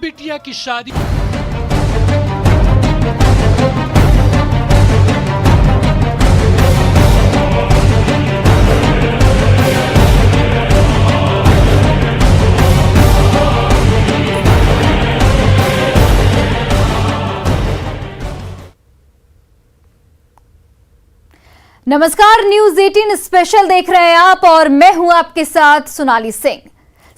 बिटिया की शादी। नमस्कार, न्यूज 18 स्पेशल देख रहे हैं आप और मैं हूं आपके साथ सोनाली सिंह।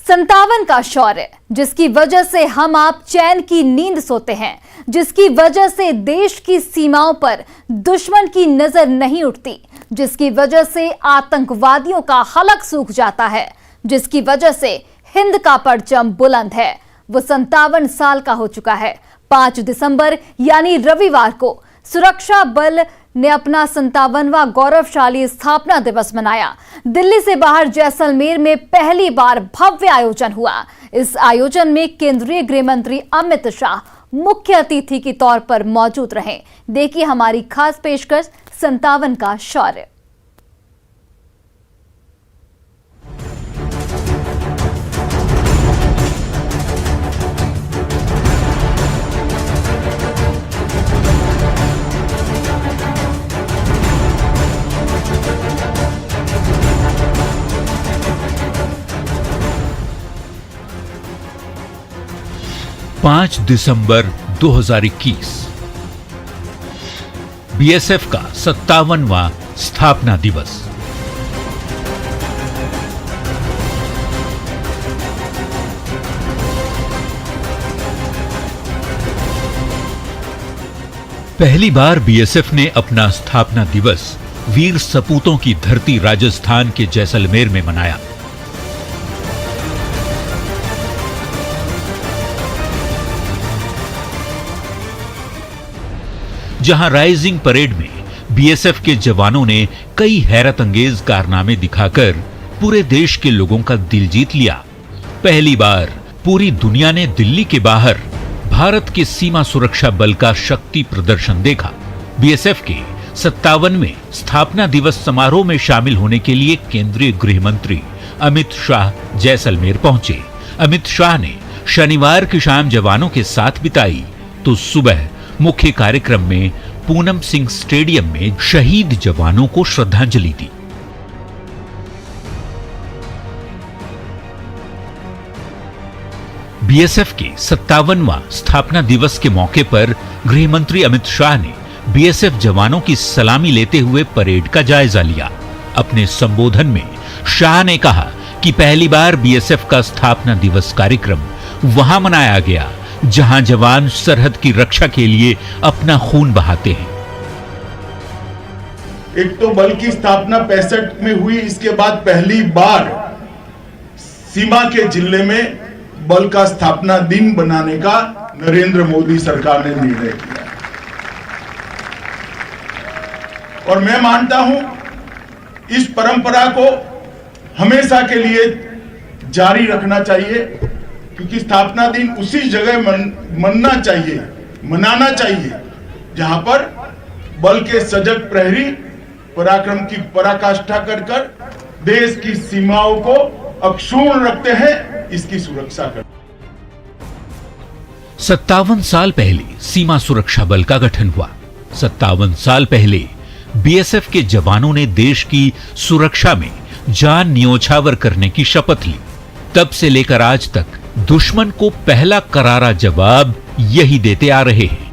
57 का शौर्य, जिसकी वजह से हम आप चैन की नींद सोते हैं, जिसकी वजह से देश की सीमाओं पर दुश्मन की नजर नहीं उठती, जिसकी वजह से आतंकवादियों का हलक सूख जाता है, जिसकी वजह से हिंद का परचम बुलंद है, वो 57 साल का हो चुका है। 5 दिसंबर यानी रविवार को सुरक्षा बल ने अपना 57वां गौरवशाली स्थापना दिवस मनाया। दिल्ली से बाहर जैसलमेर में पहली बार भव्य आयोजन हुआ। इस आयोजन में केंद्रीय गृह मंत्री अमित शाह मुख्य अतिथि के तौर पर मौजूद रहे। देखिए हमारी खास पेशकश 57 का शौर्य। पांच दिसंबर 2021 बीएसएफ का 57वां स्थापना दिवस। पहली बार बीएसएफ ने अपना स्थापना दिवस वीर सपूतों की धरती राजस्थान के जैसलमेर में मनाया। जहां राइजिंग परेड में बीएसएफ के जवानों ने कई हैरत अंगेज कारनामे दिखाकर पूरे देश के लोगों का दिल जीत लिया। पहली बार पूरी दुनिया ने दिल्ली के बाहर भारत के सीमा सुरक्षा बल का शक्ति प्रदर्शन देखा। बीएसएफ के 57वें स्थापना दिवस समारोह में शामिल होने के लिए केंद्रीय गृह मंत्री अमित शाह जैसलमेर पहुंचे। अमित शाह ने शनिवार की शाम जवानों के साथ बिताई तो सुबह मुख्य कार्यक्रम में पूनम सिंह स्टेडियम में शहीद जवानों को श्रद्धांजलि दी। बीएसएफ के 57वां स्थापना दिवस के मौके पर गृह मंत्री अमित शाह ने बीएसएफ जवानों की सलामी लेते हुए परेड का जायजा लिया। अपने संबोधन में शाह ने कहा कि पहली बार बीएसएफ का स्थापना दिवस कार्यक्रम वहां मनाया गया जहां जवान सरहद की रक्षा के लिए अपना खून बहाते हैं। एक तो बल की स्थापना 65 में हुई, इसके बाद पहली बार सीमा के जिले में बल का स्थापना दिन बनाने का नरेंद्र मोदी सरकार ने निर्णय किया। और मैं मानता हूं इस परंपरा को हमेशा के लिए जारी रखना चाहिए, क्योंकि स्थापना दिन उसी जगह मनाना चाहिए जहां पर बल के सजग प्रहरी पराक्रम की पराकाष्ठा कर देश की सीमाओं को अक्षुण्ण रखते हैं, इसकी सुरक्षा करते हैं। 57 साल पहले सीमा सुरक्षा बल का गठन हुआ। 57 साल पहले बीएसएफ के जवानों ने देश की सुरक्षा में जान न्योछावर करने की शपथ ली। तब से लेकर आज तक दुश्मन को पहला करारा जवाब यही देते आ रहे हैं।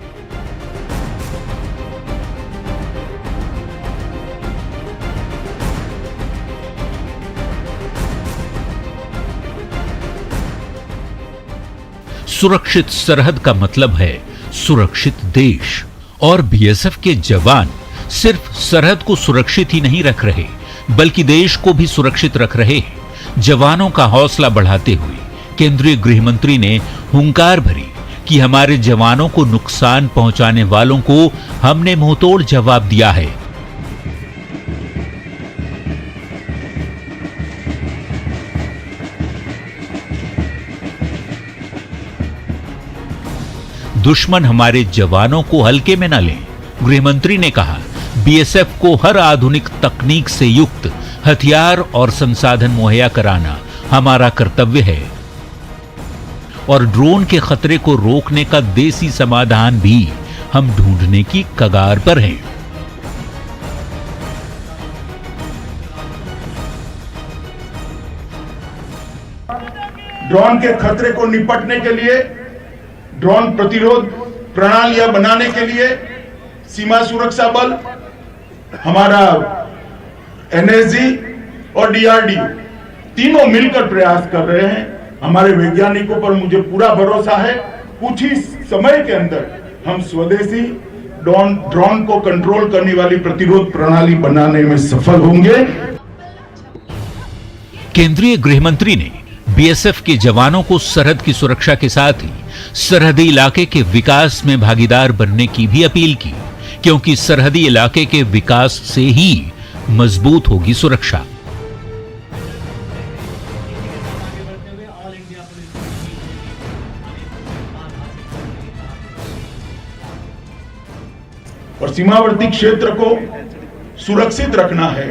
सुरक्षित सरहद का मतलब है सुरक्षित देश, और बीएसएफ के जवान सिर्फ सरहद को सुरक्षित ही नहीं रख रहे, बल्कि देश को भी सुरक्षित रख रहे हैं। जवानों का हौसला बढ़ाते हुए केंद्रीय गृह मंत्री ने हुंकार भरी कि हमारे जवानों को नुकसान पहुंचाने वालों को हमने मुंहतोड़ जवाब दिया है। दुश्मन हमारे जवानों को हल्के में न लें। गृहमंत्री ने कहा, बीएसएफ को हर आधुनिक तकनीक से युक्त हथियार और संसाधन मुहैया कराना हमारा कर्तव्य है। और ड्रोन के खतरे को रोकने का देसी समाधान भी हम ढूंढने की कगार पर हैं। ड्रोन के खतरे को निपटने के लिए, ड्रोन प्रतिरोध प्रणालियां बनाने के लिए सीमा सुरक्षा बल, हमारा एनएसजी और डीआरडीओ तीनों मिलकर प्रयास कर रहे हैं। हमारे वैज्ञानिकों पर मुझे पूरा भरोसा है, कुछ ही समय के अंदर हम स्वदेशी ड्रोन को कंट्रोल करने वाली प्रतिरोध प्रणाली बनाने में सफल होंगे। केंद्रीय गृह मंत्री ने बीएसएफ के जवानों को सरहद की सुरक्षा के साथ ही सरहदी इलाके के विकास में भागीदार बनने की भी अपील की, क्योंकि सरहदी इलाके के विकास से ही मजबूत होगी सुरक्षा। और सीमावर्ती क्षेत्र को सुरक्षित रखना है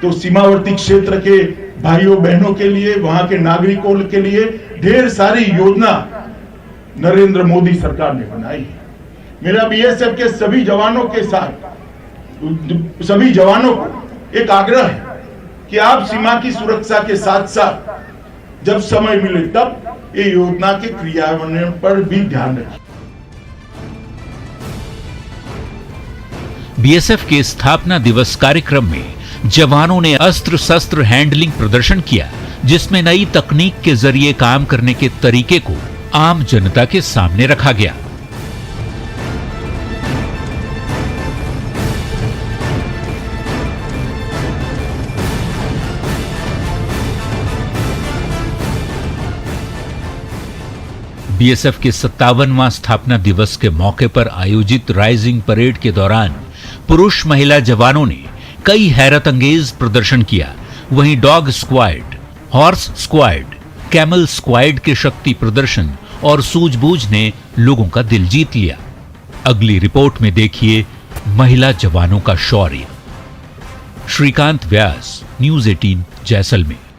तो सीमावर्ती क्षेत्र के भाइयों बहनों के लिए, वहां के नागरिकों के लिए ढेर सारी योजना नरेंद्र मोदी सरकार ने बनाई है। मेरा बीएसएफ के सभी जवानों के साथ, सभी जवानों को एक आग्रह है कि आप सीमा की सुरक्षा के साथ साथ जब समय मिले तब ये योजना के क्रियान्वयन पर भी ध्यान रखें। बीएसएफ के स्थापना दिवस कार्यक्रम में जवानों ने अस्त्र शस्त्र हैंडलिंग प्रदर्शन किया, जिसमें नई तकनीक के जरिए काम करने के तरीके को आम जनता के सामने रखा गया। बीएसएफ के 57वां स्थापना दिवस के मौके पर आयोजित राइजिंग परेड के दौरान पुरुष महिला जवानों ने कई हैरत अंगेज प्रदर्शन किया। वहीं dog squad, horse squad, camel squad के शक्ति प्रदर्शन और सूझबूझ ने लोगों का दिल जीत लिया। अगली रिपोर्ट में देखिए महिला जवानों का शौर्य। श्रीकांत व्यास, न्यूज़ 18 जैसलमेर।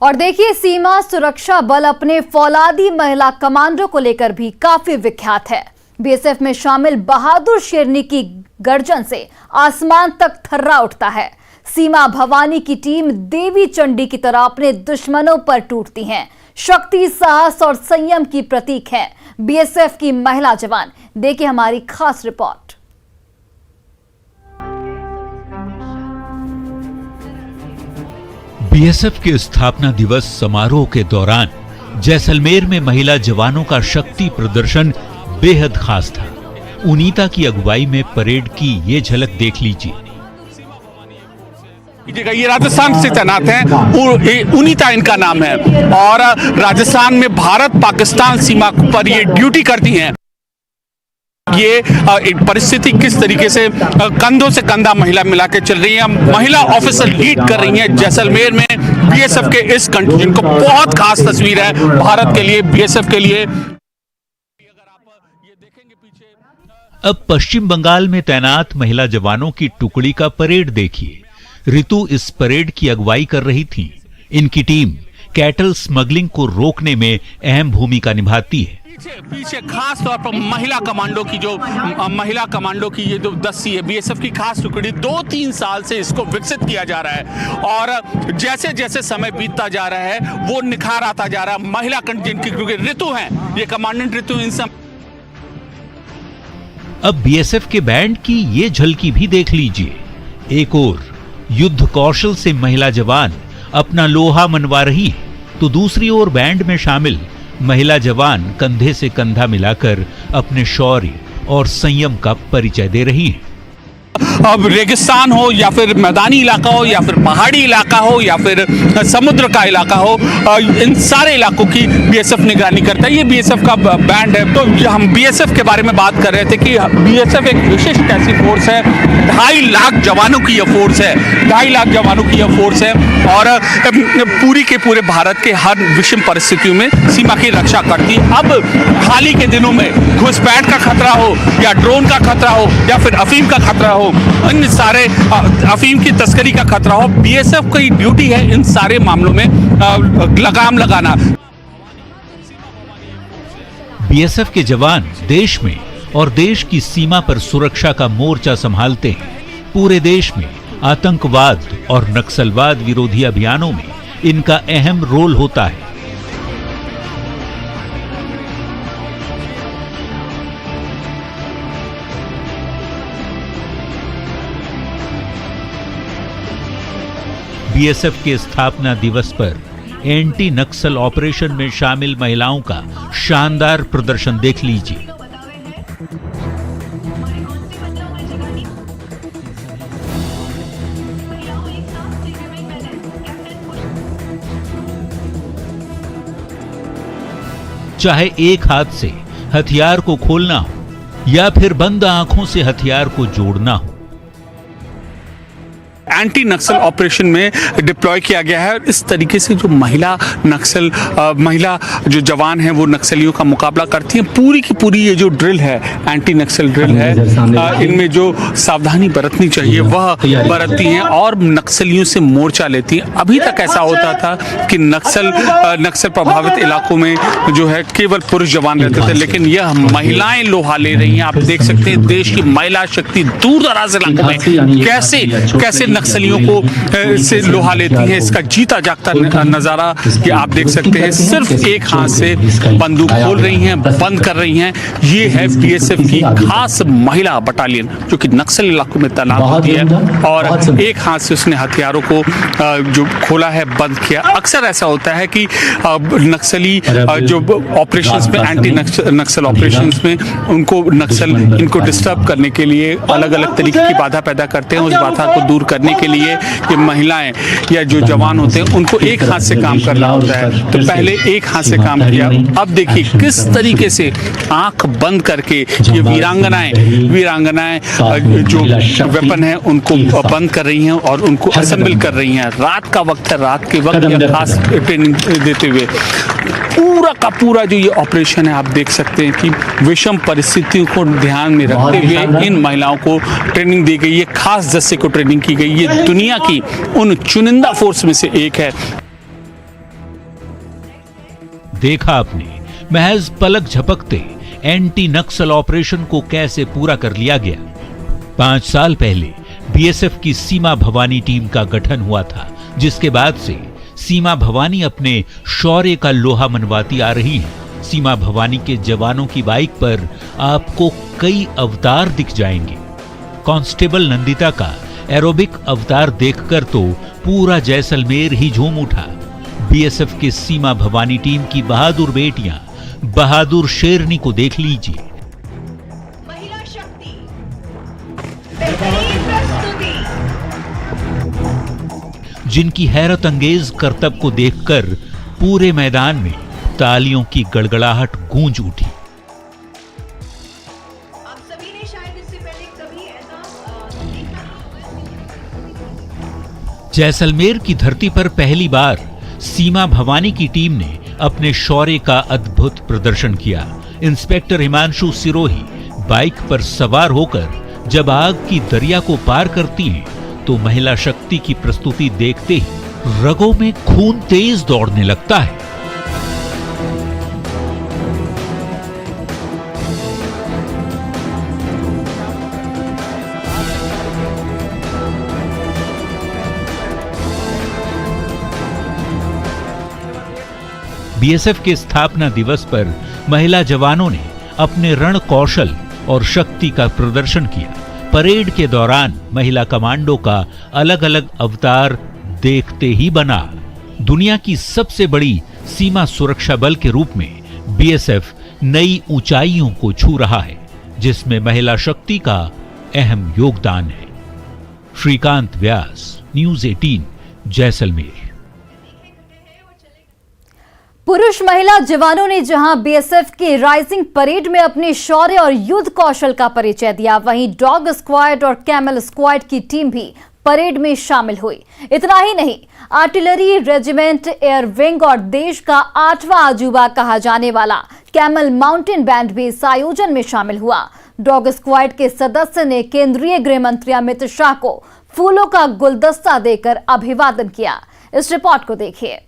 और देखिए, सीमा सुरक्षा बल अपने फौलादी महिला कमांडो को लेकर भी काफी विख्यात है। बीएसएफ में शामिल बहादुर शेरनी की गर्जन से आसमान तक थर्रा उठता है। सीमा भवानी की टीम देवी चंडी की तरह अपने दुश्मनों पर टूटती हैं। शक्ति, साहस और संयम की प्रतीक है बीएसएफ की महिला जवान। देखिए हमारी खास रिपोर्ट। बीएसएफ के स्थापना दिवस समारोह के दौरान जैसलमेर में महिला जवानों का शक्ति प्रदर्शन बेहद खास था। उनीता की अगुवाई में परेड की ये झलक देख लीजिए। ये राजस्थान से तैनात हैं, उनीता इनका नाम है और राजस्थान में भारत पाकिस्तान सीमा पर ये ड्यूटी करती हैं। ये परिस्थिति किस तरीके से कंधों से कंधा महिला मिला के चल रही है, महिला ऑफिसर लीड कर रही हैं जैसलमेर में बीएसएफ के इस कंटिजेंट को। बहुत खास तस्वीर है भारत के लिए, बीएसएफ के लिए। अब पश्चिम बंगाल में तैनात महिला जवानों की टुकड़ी का परेड देखिए। रितु इस परेड की अगुवाई कर रही थी। इनकी टीम कैटल स्मगलिंग को रोकने में अहम भूमिका निभाती है। पीछे खास तौर पर महिला कमांडो की ये जो दस्ती है, बीएसएफ की खास टुकड़ी 2-3 साल से इसको विकसित किया जा रहा है और जैसे जैसे समय बीतता जा रहा है वो निखार आता जा रहा है। महिला कंटिजेंट की, क्योंकि ऋतु है, ये कमांडेंट ऋतु, इन सब। अब बीएसएफ के बैंड की ये झलकी भी देख लीजिए। एक ओर युद्ध कौशल से महिला जवान अपना लोहा मनवा रही है, तो दूसरी ओर बैंड में शामिल महिला जवान कंधे से कंधा मिलाकर अपने शौर्य और संयम का परिचय दे रही हैं। अब रेगिस्तान हो या फिर मैदानी इलाका हो या फिर पहाड़ी इलाका हो या फिर समुद्र का इलाका हो, इन सारे इलाकों की बीएसएफ निगरानी करता है। ये बीएसएफ का बैंड है। तो हम बीएसएफ के बारे में बात कर रहे थे कि बीएसएफ एक विशिष्ट ऐसी फोर्स है। 2.5 लाख जवानों की यह फोर्स है, 2.5 लाख जवानों की यह फोर्स है और पूरी के पूरे भारत के हर विषम परिस्थितियों में सीमा की रक्षा करती है। अब हाल ही के दिनों में घुसपैठ का खतरा हो या ड्रोन का खतरा हो या फिर अफीम का खतरा हो, इन सारे अफीम की तस्करी का खतरा हो, बीएसएफ की ड्यूटी है इन सारे मामलों में लगाम लगाना। बीएसएफ के जवान देश में और देश की सीमा पर सुरक्षा का मोर्चा संभालते हैं। पूरे देश में आतंकवाद और नक्सलवाद विरोधी अभियानों में इनका अहम रोल होता है। बीएसएफ के स्थापना दिवस पर एंटी नक्सल ऑपरेशन में शामिल महिलाओं का शानदार प्रदर्शन देख लीजिए। चाहे एक हाथ से हथियार को खोलना हो या फिर बंद आंखों से हथियार को जोड़ना हो, एंटी नक्सल ऑपरेशन में डिप्लॉय किया गया है। इस तरीके से जो महिला जो जवान हैं वो नक्सलियों का मुकाबला करती हैं। पूरी की पूरी ये जो ड्रिल है, एंटी नक्सल ड्रिल है, इनमें जो सावधानी बरतनी चाहिए वह बरतती हैं और नक्सलियों से मोर्चा लेती हैं। अभी तक ऐसा होता था कि नक्सल प्रभावित इलाकों में जो है केवल पुरुष जवान रहते थे, लेकिन यह महिलाएं लोहा ले रही हैं। आप देख सकते हैं देश की महिला शक्ति दूर दराज इलाकों में कैसे नक्सलियों को से लोहा लेती है। इसका जीता जागता नजारा ये आप देख सकते हैं। सिर्फ एक हाथ से बंदूक खोल रही हैं, बंद कर रही हैं। ये है बीएसएफ की खास महिला बटालियन जो कि नक्सल इलाकों में तैनात होती है और एक हाथ से उसने हथियारों को जो खोला है, बंद किया। अक्सर ऐसा होता है कि नक्सली जो ऑपरेशंस में, एंटी नक्सल ऑपरेशंस में इनको डिस्टर्ब करने के लिए अलग अलग तरीके की बाधा पैदा करते हैं। उस बाधा को दूर करने के लिए ये महिलाएं या जो जवान होते हैं उनको एक हाथ से काम करना होता है। तो पहले एक हाथ से काम किया, अब देखिए किस तरीके से आंख बंद करके ये वीरांगनाएं जो वेपन है उनको बंद कर रही हैं और उनको असेंबल कर रही हैं। रात का वक्त है, रात के वक्त यह खास ट्रेनिंग देते हुए पूरा का पूरा जो ये ऑपरेशन है, आप देख सकते हैं कि विषम परिस्थितियों को ध्यान में रखते हुए इन महिलाओं को ट्रेनिंग दी गई है। खास दस्ते को ट्रेनिंग की गई। ये दुनिया की उन चुनिंदा फोर्स में से एक है। देखा आपने महज पलक झपकते एंटी नक्सल ऑपरेशन को कैसे पूरा कर लिया गया। 5 साल पहले बीएसएफ की सीमा भवानी टीम का गठन हुआ था, जिसके बाद से सीमा भवानी अपने शौर्य का लोहा मनवाती आ रही है। सीमा भवानी के जवानों की बाइक पर आपको कई अवतार दिख जाएंगे। कांस्टेबल नंदिता का एरोबिक अवतार देखकर तो पूरा जैसलमेर ही झूम उठा। बीएसएफ के सीमा भवानी टीम की बहादुर बेटियां बहादुर शेरनी को देख लीजिए। महिला शक्ति, बेहतरीन प्रस्तुति, जिनकी हैरत अंगेज करतब को देखकर पूरे मैदान में तालियों की गड़गड़ाहट गूंज उठी। आप सभी ने शायद इससे पहले कभी ऐसा देखा होगा। जैसलमेर की धरती पर पहली बार सीमा भवानी की टीम ने अपने शौर्य का अद्भुत प्रदर्शन किया। इंस्पेक्टर हिमांशु सिरोही बाइक पर सवार होकर जब आग की दरिया को पार करती हैं, तो महिला शक्ति की प्रस्तुति देखते ही रगों में खून तेज दौड़ने लगता है। बीएसएफ के स्थापना दिवस पर महिला जवानों ने अपने रण कौशल और शक्ति का प्रदर्शन किया। परेड के दौरान महिला कमांडो का अलग अलग अवतार देखते ही बना। दुनिया की सबसे बड़ी सीमा सुरक्षा बल के रूप में बीएसएफ नई ऊंचाइयों को छू रहा है, जिसमें महिला शक्ति का अहम योगदान है। श्रीकांत व्यास, न्यूज़ 18, जैसलमेर। पुरुष महिला जवानों ने जहां बीएसएफ के राइजिंग परेड में अपने शौर्य और युद्ध कौशल का परिचय दिया, वहीं डॉग स्क्वाड और कैमल स्क्वाड की टीम भी परेड में शामिल हुई। इतना ही नहीं, आर्टिलरी रेजिमेंट, एयर विंग और देश का 8वां अजूबा कहा जाने वाला कैमल माउंटेन बैंड भी इस आयोजन में शामिल हुआ। डॉग स्क्वाड के सदस्य ने केंद्रीय गृह मंत्री अमित शाह को फूलों का गुलदस्ता देकर अभिवादन किया। इस रिपोर्ट को देखिए।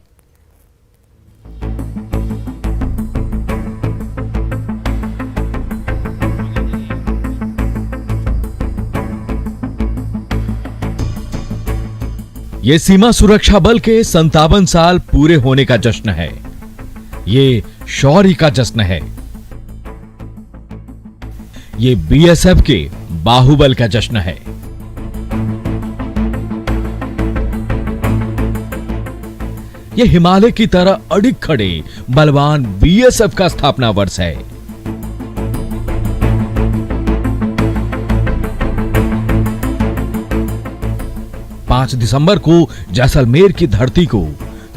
ये सीमा सुरक्षा बल के 57 साल पूरे होने का जश्न है। ये शौर्य का जश्न है। ये बीएसएफ के बाहुबल का जश्न है। ये हिमालय की तरह अडिग खड़े बलवान बीएसएफ का स्थापना वर्ष है। दिसंबर को जैसलमेर की धरती को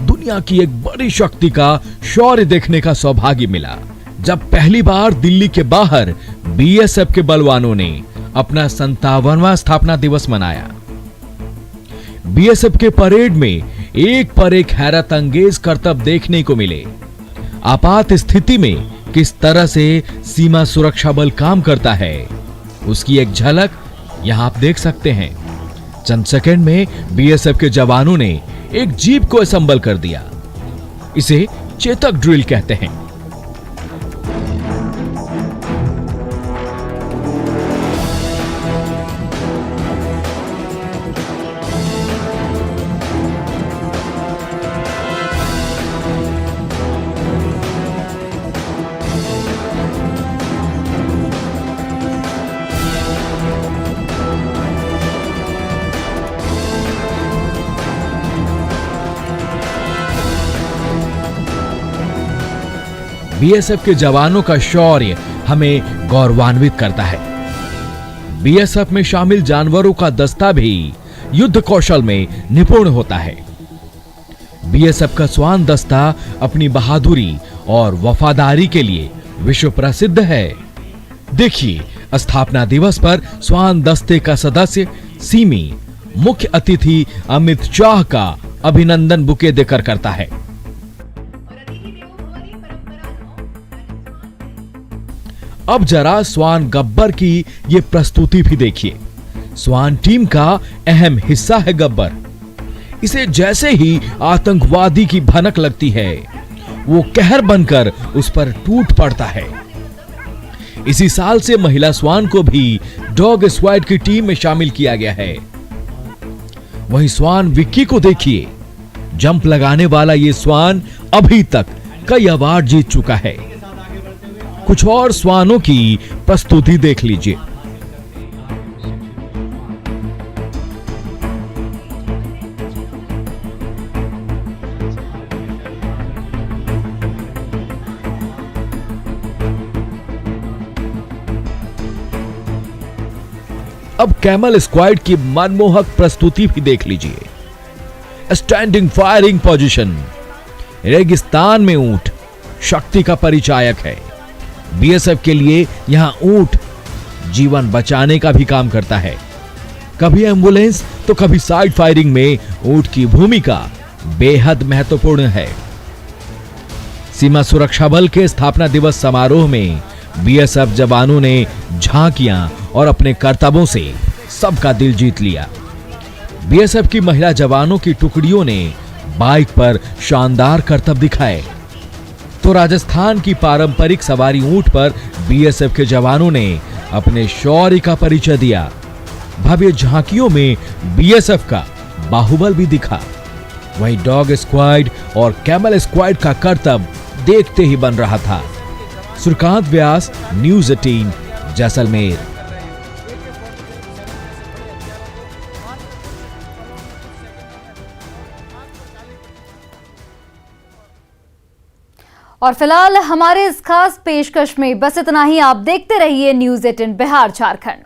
दुनिया की एक बड़ी शक्ति का शौर्य देखने का सौभाग्य मिला, जब पहली बार दिल्ली के बाहर बीएसएफ के बलवानों ने अपना 57वां स्थापना दिवस मनाया। बीएसएफ के परेड में एक पर एक हैरत अंगेज करतब देखने को मिले। आपात स्थिति में किस तरह से सीमा सुरक्षा बल काम करता है, उसकी एक झलक यहां आप देख सकते हैं। चंद सेकंड में बीएसएफ के जवानों ने एक जीप को असेंबल कर दिया। इसे चेतक ड्रिल कहते हैं। बीएसएफ के जवानों का शौर्य हमें गौरवान्वित करता है। बीएसएफ में शामिल जानवरों का दस्ता भी युद्ध कौशल में निपुण होता है। बीएसएफ का श्वान दस्ता अपनी बहादुरी और वफादारी के लिए विश्व प्रसिद्ध है। देखिए स्थापना दिवस पर श्वान दस्ते का सदस्य सीमी मुख्य अतिथि अमित शाह का अभिनंदन बुके देकर करता है। अब जरा स्वान गब्बर की ये प्रस्तुति भी देखिए। स्वान टीम का अहम हिस्सा है गब्बर। इसे जैसे ही आतंकवादी की भनक लगती है, वो कहर बनकर उस पर टूट पड़ता है। इसी साल से महिला स्वान को भी डॉग स्क्वाड की टीम में शामिल किया गया है। वहीं स्वान विक्की को देखिए, जंप लगाने वाला ये स्वान अभी तक कई अवार्ड जीत चुका है। कुछ और स्वानों की प्रस्तुति देख लीजिए। अब कैमल स्क्वाड की मनमोहक प्रस्तुति भी देख लीजिए। Standing firing position. रेगिस्तान में ऊंट शक्ति का परिचायक है। बीएसएफ के लिए यहां ऊंट जीवन बचाने का भी काम करता है। कभी एम्बुलेंस तो कभी साइड फायरिंग में ऊंट की भूमिका बेहद महत्वपूर्ण है। सीमा सुरक्षा बल के स्थापना दिवस समारोह में बीएसएफ जवानों ने झांकियां और अपने करतबों से सबका दिल जीत लिया। बीएसएफ की महिला जवानों की टुकड़ियों ने बाइक पर शानदार करतब दिखाए, तो राजस्थान की पारंपरिक सवारी ऊंट पर बीएसएफ के जवानों ने अपने शौर्य का परिचय दिया। भव्य झांकियों में बीएसएफ का बाहुबल भी दिखा। वहीं डॉग स्क्वाड और कैमल स्क्वाड का करतब देखते ही बन रहा था। सूर्यकांत व्यास, न्यूज़ 18, जैसलमेर। और फिलहाल हमारे इस खास पेशकश में बस इतना ही। आप देखते रहिए न्यूज़ 18 बिहार झारखंड।